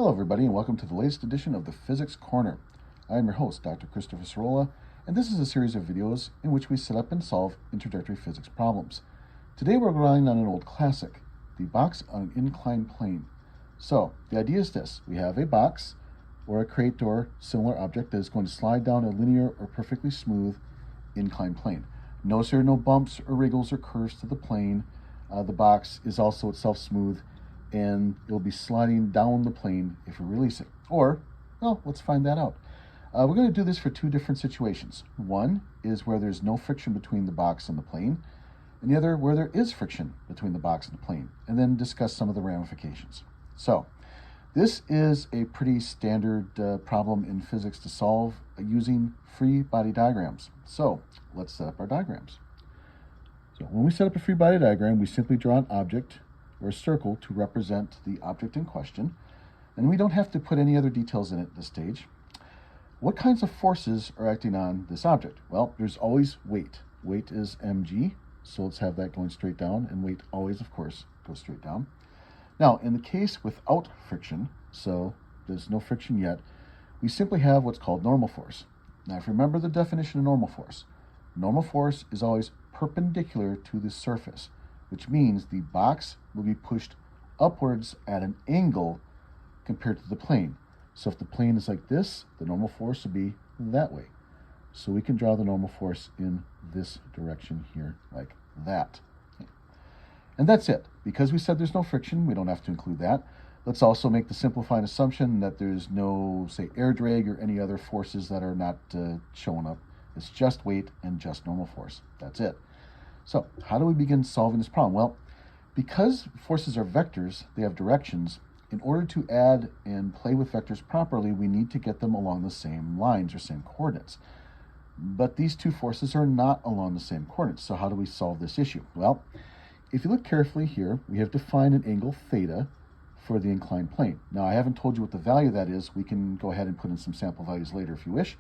Hello everybody and welcome to the latest edition of the Physics Corner. I am your host, Dr. Christopher Sorolla, and this is a series of videos in which we set up and solve introductory physics problems. Today we're relying on an old classic, the box on an inclined plane. So the idea is this: we have a box or a crate or similar object that is going to slide down a linear or perfectly smooth inclined plane. Notice there are no bumps or wriggles or curves to the plane. The box is also itself smooth, and it'll be sliding down the plane if we release it. Or, well, let's find that out. We're going to do this for two different situations. One is where there's no friction between the box and the plane, and the other where there is friction between the box and the plane, and then discuss some of the ramifications. So, this is a pretty standard problem in physics to solve using free body diagrams. So, let's set up our diagrams. So, when we set up a free body diagram, we simply draw an object or a circle to represent the object in question, and we don't have to put any other details in it at this stage. What kinds of forces are acting on this object? Well, there's always weight. Weight is mg, so let's have that going straight down, and weight always, of course, goes straight down. Now, in the case without friction, so there's no friction yet, we simply have what's called normal force. Now, if you remember the definition of normal force is always perpendicular to the surface, which means the box will be pushed upwards at an angle compared to the plane. So if the plane is like this, the normal force will be that way. So we can draw the normal force in this direction here, like that. Okay. And that's it. Because we said there's no friction, we don't have to include that. Let's also make the simplifying assumption that there's no, say, air drag or any other forces that are not showing up. It's just weight and just normal force. That's it. So how do we begin solving this problem? Well, because forces are vectors, they have directions. In order to add and play with vectors properly, we need to get them along the same lines or same coordinates. But these two forces are not along the same coordinates. So how do we solve this issue? Well, if you look carefully here, we have defined an angle theta for the inclined plane. Now, I haven't told you what the value of that is. We can go ahead and put in some sample values later if you wish.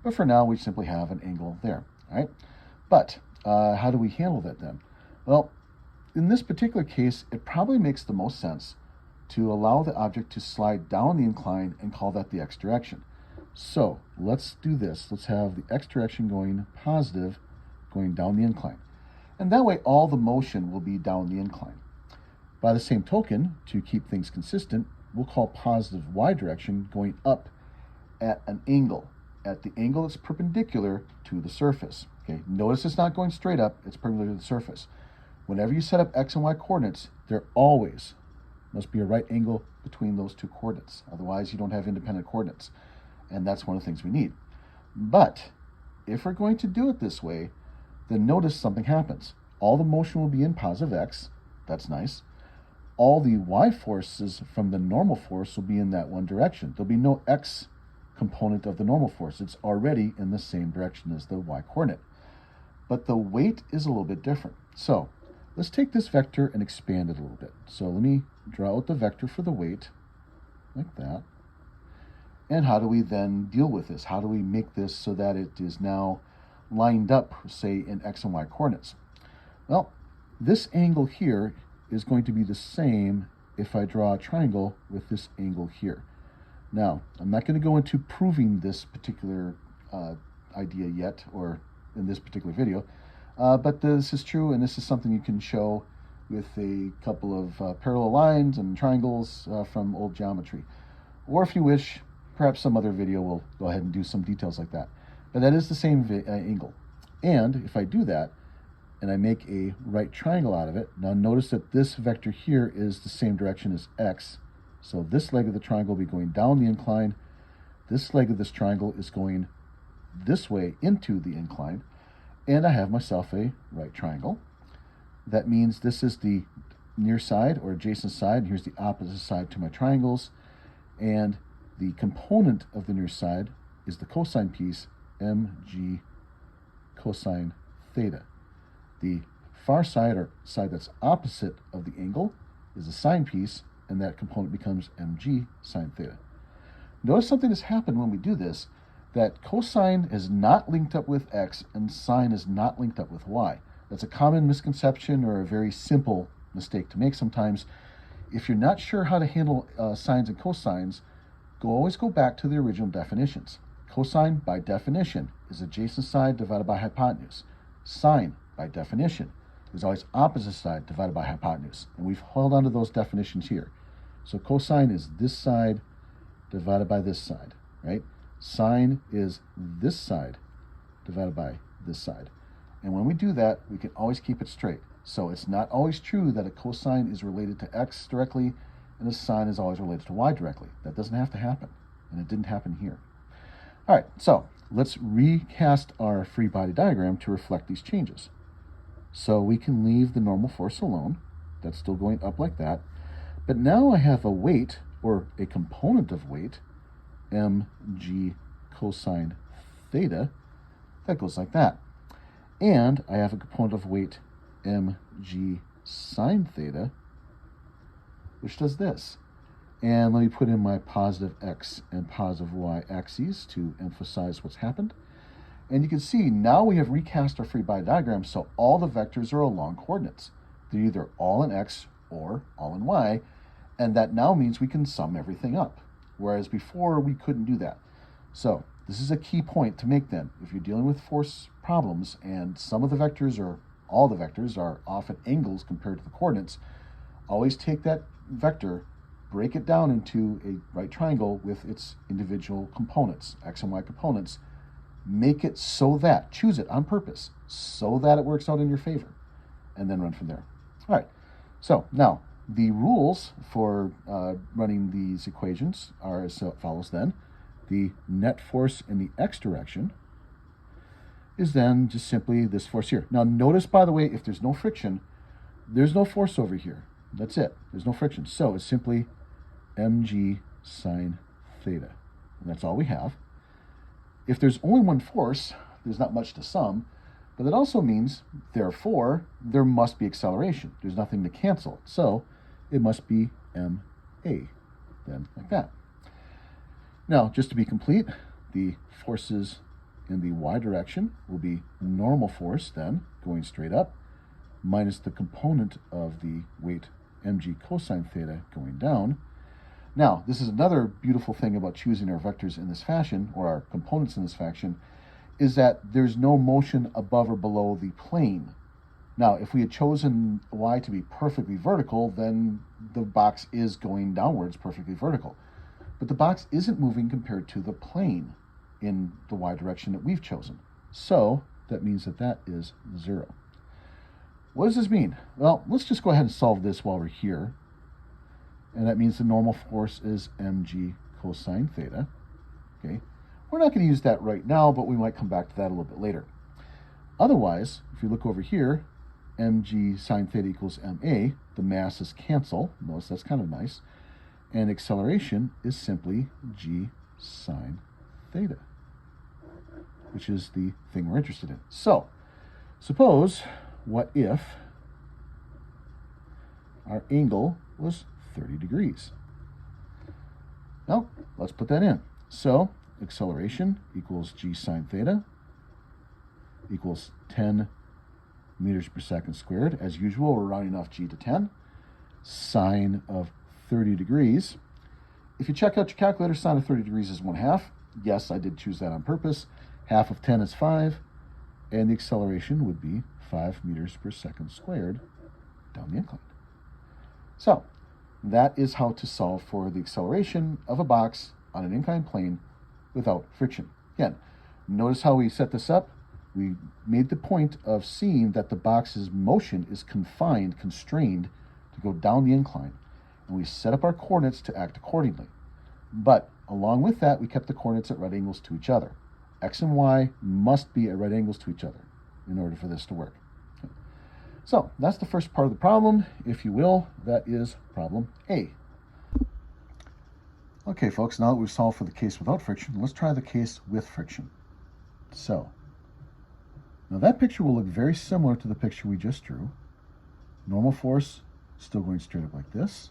But for now, we simply have an angle there. All right? But how do we handle that then? Well, in this particular case, it probably makes the most sense to allow the object to slide down the incline and call that the x direction. So let's do this. Let's have the x direction going positive, going down the incline. And that way all the motion will be down the incline. By the same token, to keep things consistent, we'll call positive y direction going up at an angle, at the angle that's perpendicular to the surface. Okay, notice it's not going straight up, it's perpendicular to the surface. Whenever you set up x and y coordinates, there always must be a right angle between those two coordinates. Otherwise, you don't have independent coordinates. And that's one of the things we need. But if we're going to do it this way, then notice something happens. All the motion will be in positive x. That's nice. All the y forces from the normal force will be in that one direction. There'll be no x component of the normal force. It's already in the same direction as the y coordinate. But the weight is a little bit different. So let's take this vector and expand it a little bit. So let me draw out the vector for the weight, like that. And how do we then deal with this? How do we make this so that it is now lined up, say, in x and y coordinates? Well, this angle here is going to be the same if I draw a triangle with this angle here. Now, I'm not going to go into proving this particular idea yet, or in this particular video, but this is true, and this is something you can show with a couple of parallel lines and triangles from old geometry. Or if you wish, perhaps some other video will go ahead and do some details like that. But that is the same angle. And if I do that, and I make a right triangle out of it, now notice that this vector here is the same direction as x. So this leg of the triangle will be going down the incline. This leg of this triangle is going this way into the incline. And I have myself a right triangle. That means this is the near side or adjacent side, and here's the opposite side to my triangles. And the component of the near side is the cosine piece, mg cosine theta. The far side, or side that's opposite of the angle, is the sine piece, and that component becomes mg sine theta. Notice something has happened when we do this, that cosine is not linked up with x and sine is not linked up with y. That's a common misconception or a very simple mistake to make sometimes. If you're not sure how to handle sines and cosines, always go back to the original definitions. Cosine, by definition, is adjacent side divided by hypotenuse. Sine, by definition, is always opposite side divided by hypotenuse. And we've held on to those definitions here. So cosine is this side divided by this side, right? Sine is this side divided by this side. And when we do that, we can always keep it straight. So it's not always true that a cosine is related to x directly and a sine is always related to y directly. That doesn't have to happen, and it didn't happen here. All right, so let's recast our free body diagram to reflect these changes. So we can leave the normal force alone. That's still going up like that. But now I have a weight, or a component of weight, mg cosine theta, that goes like that. And I have a component of weight mg sine theta, which does this. And let me put in my positive x and positive y axes to emphasize what's happened. And you can see now we have recast our free body diagram, so all the vectors are along coordinates. They're either all in x or all in y, and that now means we can sum everything up, whereas before we couldn't do that. So this is a key point to make then. If you're dealing with force problems and some of the vectors or all the vectors are off at angles compared to the coordinates, always take that vector, break it down into a right triangle with its individual components, x and y components, make it so that, choose it on purpose, so that it works out in your favor, and then run from there. All right, so now the rules for running these equations are as follows then. The net force in the x direction is then just simply this force here. Now notice, by the way, if there's no friction, there's no force over here. That's it. There's no friction. So it's simply mg sine theta. And that's all we have. If there's only one force, there's not much to sum, but that also means, therefore, there must be acceleration. There's nothing to cancel. So it must be ma, then like that. Now, just to be complete, the forces in the y direction will be normal force then, going straight up, minus the component of the weight mg cosine theta going down. Now, this is another beautiful thing about choosing our vectors in this fashion, or our components in this fashion, is that there's no motion above or below the plane. Now, if we had chosen y to be perfectly vertical, then the box is going downwards perfectly vertical. But the box isn't moving compared to the plane in the y direction that we've chosen. So that means that that is 0. What does this mean? Well, let's just go ahead and solve this while we're here. And that means the normal force is mg cosine theta. Okay, we're not going to use that right now, but we might come back to that a little bit later. Otherwise, if you look over here, mg sine theta equals ma, the masses cancel. Notice that's kind of nice. And acceleration is simply g sine theta, which is the thing we're interested in. So, suppose, what if our angle was 30 degrees? Now, let's put that in. So, acceleration equals g sine theta equals 10 meters per second squared. As usual, we're rounding off g to 10. Sine of 30 degrees. If you check out your calculator, sine of 30 degrees is 1/2. Yes, I did choose that on purpose. Half of 10 is 5, and the acceleration would be 5 meters per second squared down the incline. So, that is how to solve for the acceleration of a box on an inclined plane without friction. Again, notice how we set this up. We made the point of seeing that the box's motion is constrained to go down the incline. And we set up our coordinates to act accordingly. But along with that, we kept the coordinates at right angles to each other. X and Y must be at right angles to each other in order for this to work. Okay. So that's the first part of the problem, if you will. That is problem A. Okay, folks, now that we've solved for the case without friction, let's try the case with friction. So, now that picture will look very similar to the picture we just drew. Normal force still going straight up like this.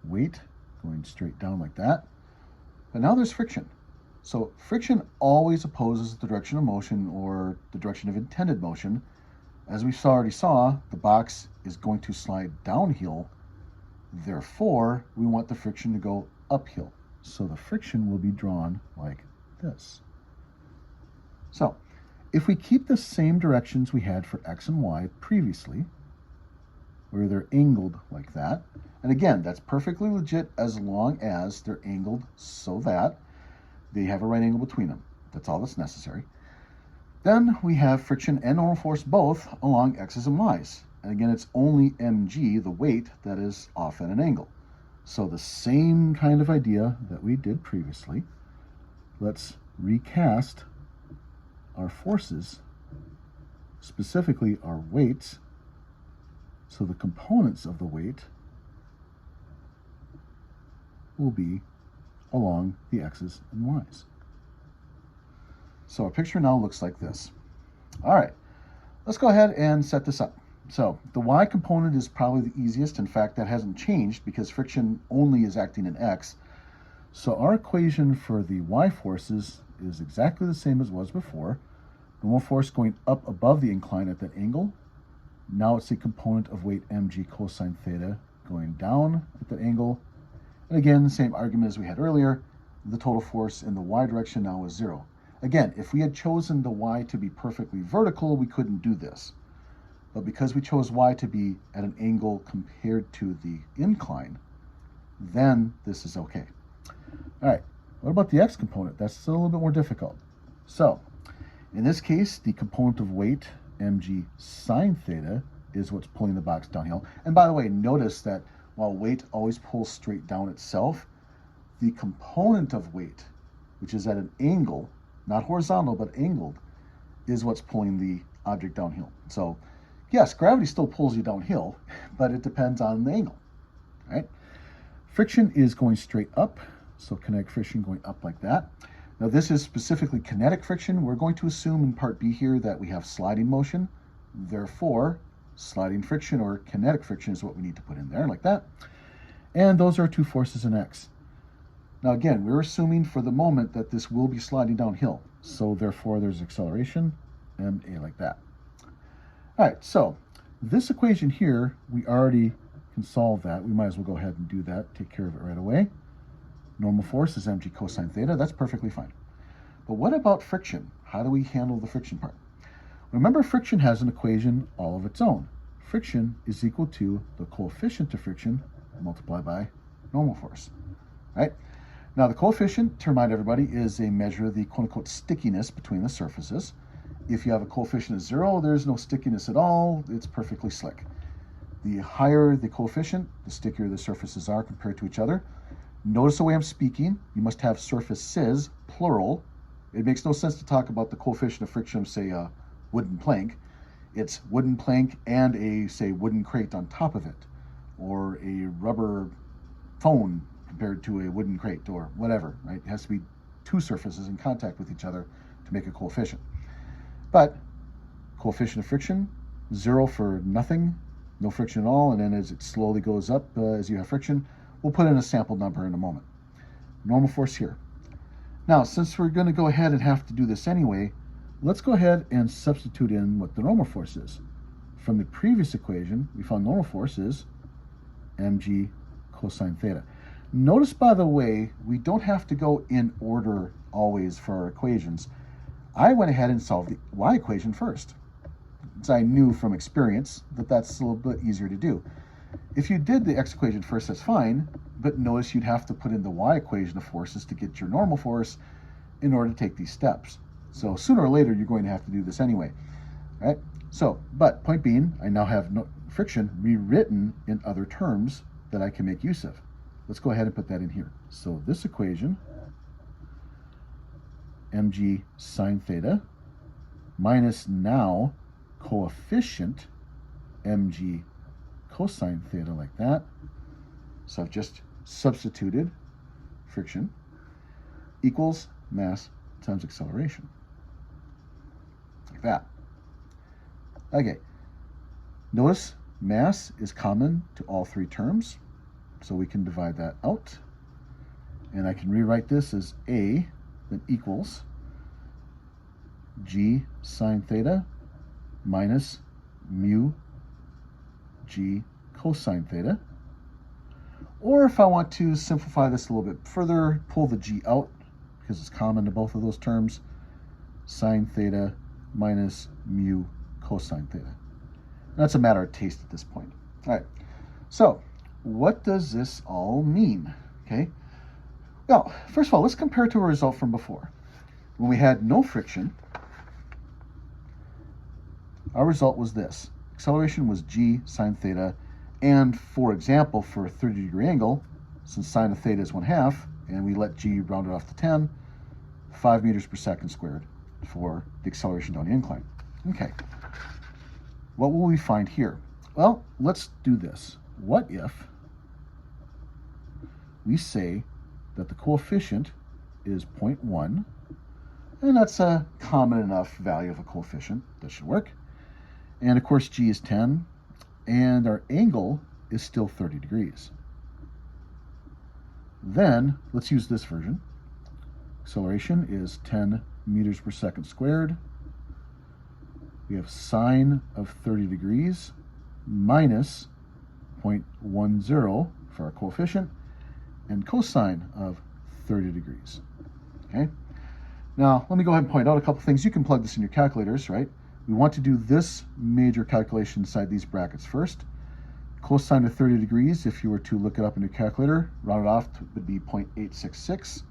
Weight going straight down like that. But now there's friction. So friction always opposes the direction of motion, or the direction of intended motion. As we already saw, the box is going to slide downhill Therefore, we want the friction to go uphill. So the friction will be drawn like this. So if we keep the same directions we had for x and y previously, where they're angled like that, and again, that's perfectly legit as long as they're angled so that they have a right angle between them. That's all that's necessary. Then we have friction and normal force both along x's and y's. And again, it's only mg, the weight, that is off at an angle. So the same kind of idea that we did previously. Let's recast our forces, specifically our weights. So the components of the weight will be along the x's and y's. So our picture now looks like this. All right, let's go ahead and set this up. So the y component is probably the easiest. In fact, that hasn't changed because friction only is acting in x. So our equation for the y forces is exactly the same as was before. Normal force going up above the incline at that angle. Now it's the component of weight mg cosine theta going down at that angle. And again, the same argument as we had earlier. The total force in the y direction now is 0. Again, if we had chosen the y to be perfectly vertical, we couldn't do this. But because we chose y to be at an angle compared to the incline, then this is okay. All right, what about the x component? That's a little bit more difficult. So, in this case, the component of weight, mg sine theta, is what's pulling the box downhill. And by the way, notice that while weight always pulls straight down itself, the component of weight, which is at an angle, not horizontal, but angled, is what's pulling the object downhill. So, yes, gravity still pulls you downhill, but it depends on the angle, right? Friction is going straight up, so kinetic friction going up like that. Now this is specifically kinetic friction. We're going to assume in part B here that we have sliding motion. Therefore, sliding friction or kinetic friction is what we need to put in there, like that. And those are two forces in x. Now again, we're assuming for the moment that this will be sliding downhill. So therefore there's acceleration, ma like that. All right, so this equation here, we already can solve that. We might as well go ahead and do that, take care of it right away. Normal force is mg cosine theta. That's perfectly fine. But what about friction? How do we handle the friction part? Remember, friction has an equation all of its own. Friction is equal to the coefficient of friction multiplied by normal force, right? Now, the coefficient, to remind everybody, is a measure of the quote-unquote stickiness between the surfaces. If you have a coefficient of 0, there's no stickiness at all. It's perfectly slick. The higher the coefficient, the stickier the surfaces are compared to each other. Notice the way I'm speaking. You must have surfaces, plural. It makes no sense to talk about the coefficient of friction of, say, a wooden plank. It's wooden plank and a, say, wooden crate on top of it, or a rubber phone compared to a wooden crate, or whatever, right? It has to be two surfaces in contact with each other to make a coefficient. But coefficient of friction, 0 for nothing, no friction at all, and then as it slowly goes up as you have friction, we'll put in a sample number in a moment. Normal force here. Now, since we're going to go ahead and have to do this anyway, let's go ahead and substitute in what the normal force is. From the previous equation, we found normal force is mg cosine theta. Notice, by the way, we don't have to go in order always for our equations. I went ahead and solved the y equation first, because I knew from experience that that's a little bit easier to do. If you did the x equation first, that's fine, but notice you'd have to put in the y equation of forces to get your normal force in order to take these steps. So sooner or later, you're going to have to do this anyway, right? So, but point being, I now have friction rewritten in other terms that I can make use of. Let's go ahead and put that in here. So this equation, mg sine theta, minus now coefficient mg cosine theta, like that. So I've just substituted friction equals mass times acceleration, like that. Okay, notice mass is common to all three terms, so we can divide that out, and I can rewrite this as A that equals g sine theta minus mu g cosine theta. Or if I want to simplify this a little bit further, pull the g out, because it's common to both of those terms, sine theta minus mu cosine theta. That's a matter of taste at this point. All right, so what does this all mean? Okay, well, first of all, let's compare it to a result from before. When we had no friction, our result was this. Acceleration was g sine theta, and for example, for a 30-degree angle, since sine of theta is 1/2, and we let g round it off to 10, 5 meters per second squared for the acceleration down the incline. Okay, what will we find here? Well, let's do this. What if we say that the coefficient is 0.1, and that's a common enough value of a coefficient that should work. And of course, g is 10, and our angle is still 30 degrees. Then, let's use this version. Acceleration is 10 meters per second squared. We have sine of 30 degrees minus 0.10 for our coefficient, and cosine of 30 degrees. Okay? Now, let me go ahead and point out a couple things. You can plug this in your calculators, right? We want to do this major calculation inside these brackets first. Cosine of 30 degrees, if you were to look it up in your calculator, round it off would be 0.866.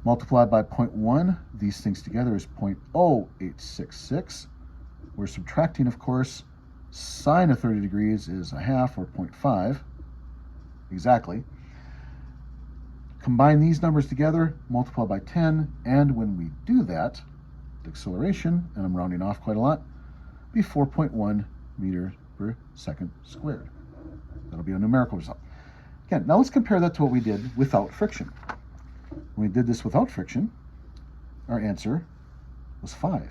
Multiplied by 0.1, these things together is 0.0866. We're subtracting, of course, sine of 30 degrees is 1/2 or 0.5, exactly. Combine these numbers together, multiply by 10, and when we do that, the acceleration, and I'm rounding off quite a lot, be 4.1 meters per second squared. That'll be a numerical result. Again, now let's compare that to what we did without friction. When we did this without friction, our answer was 5.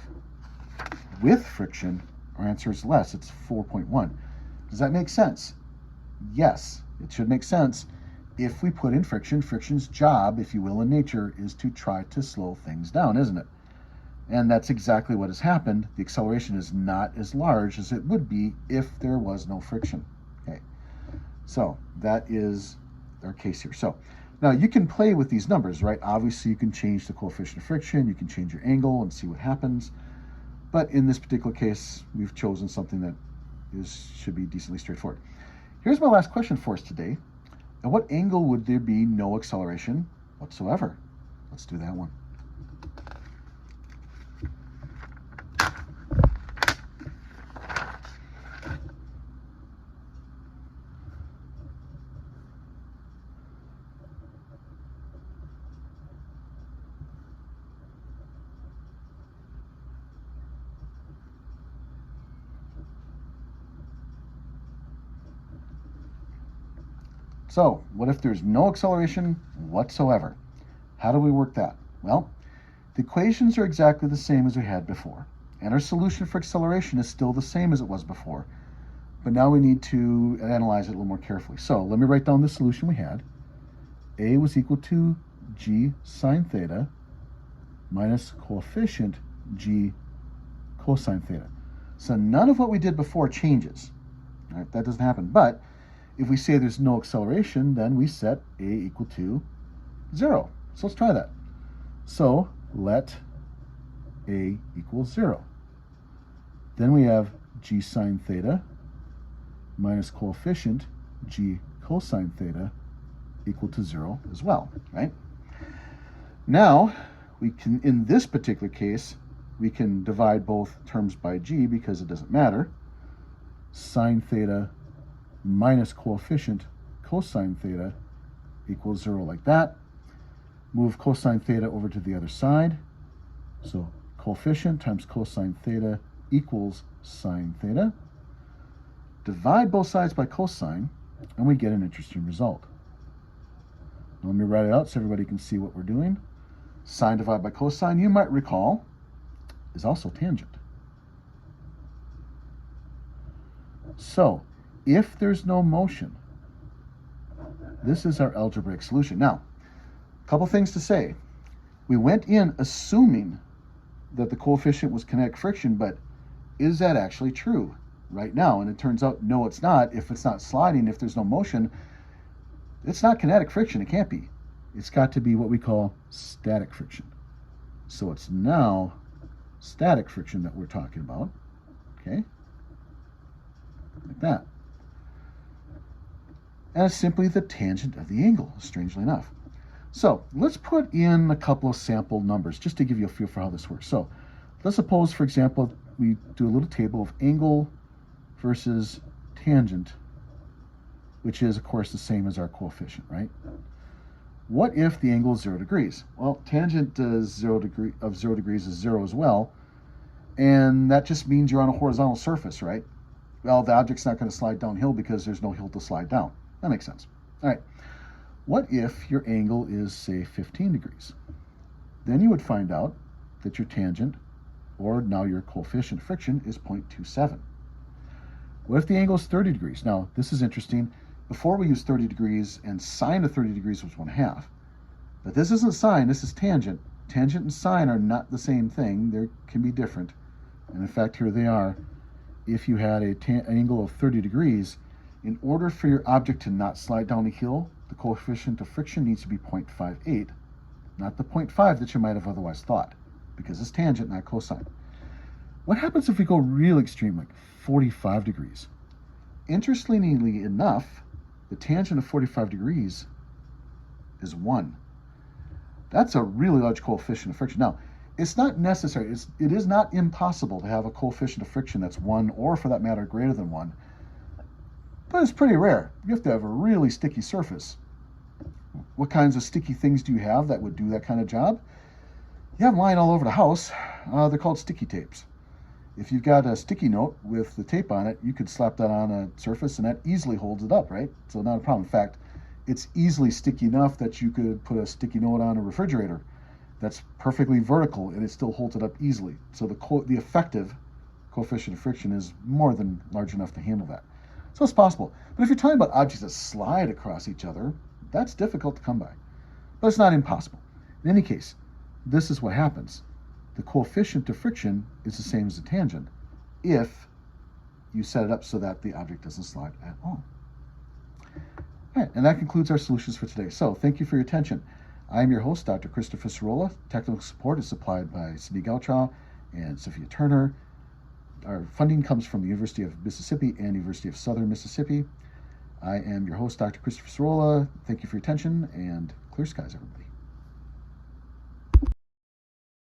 With friction, our answer is less. It's 4.1. Does that make sense? Yes, it should make sense. If we put in friction, friction's job, if you will, in nature, is to try to slow things down, isn't it? And that's exactly what has happened. The acceleration is not as large as it would be if there was no friction. Okay, so that is our case here. So now you can play with these numbers, right? Obviously, you can change the coefficient of friction, you can change your angle and see what happens. But in this particular case, we've chosen something that should be decently straightforward. Here's my last question for us today. At what angle would there be no acceleration whatsoever? Let's do that one. So, what if there's no acceleration whatsoever? How do we work that? Well, the equations are exactly the same as we had before, and our solution for acceleration is still the same as it was before, but now we need to analyze it a little more carefully. So, let me write down the solution we had. A was equal to g sine theta minus coefficient g cosine theta. So, none of what we did before changes. All right, that doesn't happen, but if we say there's no acceleration, then we set a equal to 0. So let's try that. So let a equal 0. Then we have g sine theta minus coefficient g cosine theta equal to 0 as well, right? Now, we can, in this particular case, we can divide both terms by g because it doesn't matter. Sine theta minus coefficient cosine theta equals 0 like that. Move cosine theta over to the other side. So coefficient times cosine theta equals sine theta. Divide both sides by cosine, and we get an interesting result. Now let me write it out so everybody can see what we're doing. Sine divided by cosine, you might recall, is also tangent. So, if there's no motion, this is our algebraic solution. Now, a couple things to say. We went in assuming that the coefficient was kinetic friction, but is that actually true right now? And it turns out, no, it's not. If it's not sliding, if there's no motion, It's not kinetic friction. It can't be. It's got to be what we call static friction. So it's now static friction that we're talking about. Okay? Like that. And it's simply the tangent of the angle, strangely enough. So let's put in a couple of sample numbers just to give you a feel for how this works. So let's suppose, for example, we do a little table of angle versus tangent, which is, of course, the same as our coefficient, right? What if the angle is 0 degrees? Well, tangent of 0 degrees is 0 as well, and that just means you're on a horizontal surface, right? Well, the object's not going to slide downhill because there's no hill to slide down. That makes sense. All right. What if your angle is, say, 15 degrees? Then you would find out that your tangent, or now your coefficient of friction, is 0.27. What if the angle is 30 degrees? Now, this is interesting. Before we used 30 degrees, and sine of 30 degrees was 1/2. But this isn't sine, this is tangent. Tangent and sine are not the same thing. They can be different. And in fact, here they are. If you had an angle of 30 degrees, in order for your object to not slide down a hill, the coefficient of friction needs to be 0.58, not the 0.5 that you might have otherwise thought, because it's tangent, not cosine. What happens if we go real extreme, like 45 degrees? Interestingly enough, the tangent of 45 degrees is 1. That's a really large coefficient of friction. Now, it's not necessary, it is not impossible to have a coefficient of friction that's 1, or for that matter, greater than 1. But it's pretty rare. You have to have a really sticky surface. What kinds of sticky things do you have that would do that kind of job? You have them lying all over the house. They're called sticky tapes. If you've got a sticky note with the tape on it, you could slap that on a surface and that easily holds it up, right? So not a problem. In fact, it's easily sticky enough that you could put a sticky note on a refrigerator that's perfectly vertical and it still holds it up easily. So the effective coefficient of friction is more than large enough to handle that. So it's possible. But if you're talking about objects that slide across each other, that's difficult to come by. But it's not impossible. In any case, this is what happens. The coefficient of friction is the same as the tangent if you set it up so that the object doesn't slide at all. All right, and that concludes our solutions for today. So thank you for your attention. I'm your host, Dr. Christopher Cirola. Technical support is supplied by Cindy Gauchow and Sophia Turner. Our funding comes from the University of Mississippi and University of Southern Mississippi. I am your host, Dr. Christopher Cirola. Thank you for your attention, and clear skies, everybody.